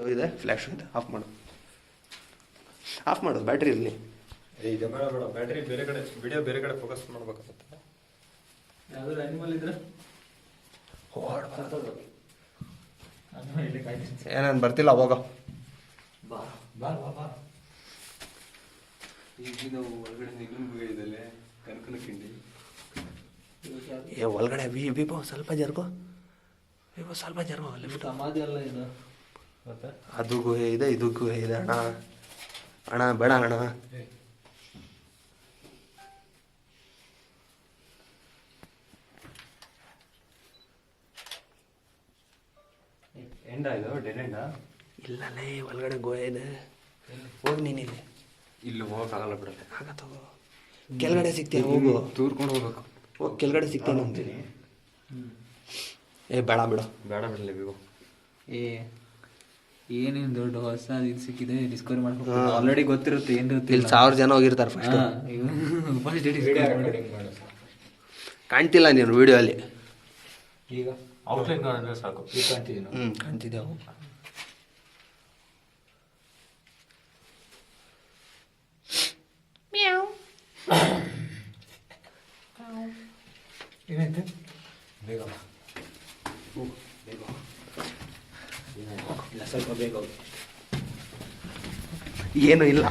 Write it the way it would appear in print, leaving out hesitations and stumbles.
ಇದೆ ಫ್ಲ್ಯಾಶ್ ಇದೆ, ಆಫ್ ಮಾಡು ಬ್ಯಾಟ್ರಿ ಇರಲಿ. ಇದು ಬೇಡ ಬೇಡ, ಬ್ಯಾಟ್ರಿ ಬೇರೆ ಕಡೆ, ವಿಡಿಯೋ ಬೇರೆ ಕಡೆ ಫೋಕಸ್ ಮಾಡ್ಬೇಕಾಗುತ್ತೆ. ಯಾವ್ದಾದ್ರು ಅನಿಮಲ್ ಇದ್ರೆ ಏನೇನು ಬರ್ತಿಲ್ಲ ಹೋಗ. ಬಾ ಬಾ ಬಾ ಬಾ. ಈಗ ನಾವು ಒಳಗಡೆ ನಿಲ್ಲಂಗೆ ಹೇಳಿದಲ್ಲೇ ಕನಕನ ಕಿಂಡಿ. ಏ ಒಳಗಡೆ ವಿಭೋ ಸ್ವಲ್ಪ ಜರ್ಗೋ, ವಿಭೋ ಸ್ವಲ್ಪ ಜರ್ಗೋ. ಸಮಾಧಿ ಅಲ್ಲ ಇದು, ಮತ್ತೆ ಅದು ಗುಹೆ ಇದೆ, ಇದು ಗುಹೆ ಇದೆ. ಅಣ್ಣ ಅಣ್ಣ ಬೇಡ ಅಣ್ಣ. ಎಂಡ ಇದು ಡೆಡ್ ಎಂಡ. ಇಲ್ಲಲೇ ಒಳಗಡೆ ಗುಹೆ ಇದೆ, ಹೋಗಿ ನೀನಿಲ್ಲಿ. ಇಲ್ಲಿ ಹೋಗಕ್ಕಾಗಲ್ಲ ಬಿಡಲ್ಲ. ಆಗ ತಗೋ, ಕೆಳಗಡೆ ಸಿಗ್ತೀನಿ, ಹೋಗು. ತೂರ್ಕೊಂಡು ಹೋಗ್ಬೇಕು. ಹೋಗಿ ಕೆಳಗಡೆ ಸಿಗ್ತೇನೆ ಅಂತೀನಿ. ಏ ಬೇಡ ಬಿಡು, ಬೇಡ ಬಿಡಲ್ಲ ವಿವೋ. ಏನೇನು ದೊಡ್ಡ ಹೊಸ ಇದು ಸಿಕ್ಕಿದೆ, ಡಿಸ್ಕವರಿ ಮಾಡ್ಬೇಕು. ಆಲ್ರೆಡಿ ಗೊತ್ತಿರುತ್ತೆ ಏನಿರುತ್ತೆ. ಇಲ್ಲಿ 1000 ಜನ ಹೋಗಿರ್ತಾರೆ ಫಸ್ಟ್. ಕಾಣ್ತಿಲ್ಲ ನೀನು ವಿಡಿಯೋ ಅಲ್ಲಿ. ಈಗ ಔಟ್ಲೈನ್ ಕಾಣಿದ್ರೆ ಸಾಕು. ಈಗ ಕಾಣ್ತಿದ್ದೀನಿ. ಕಾಣ್ತಿದ್ದೆ. ಏನಾಯ್ತು? ಬೇಗ ಬಾ. ಇಲ್ಲ ಸ್ವಲ್ಪ ಬೇಗ ಹೋಗಿ. ಏನು ಇಲ್ಲ.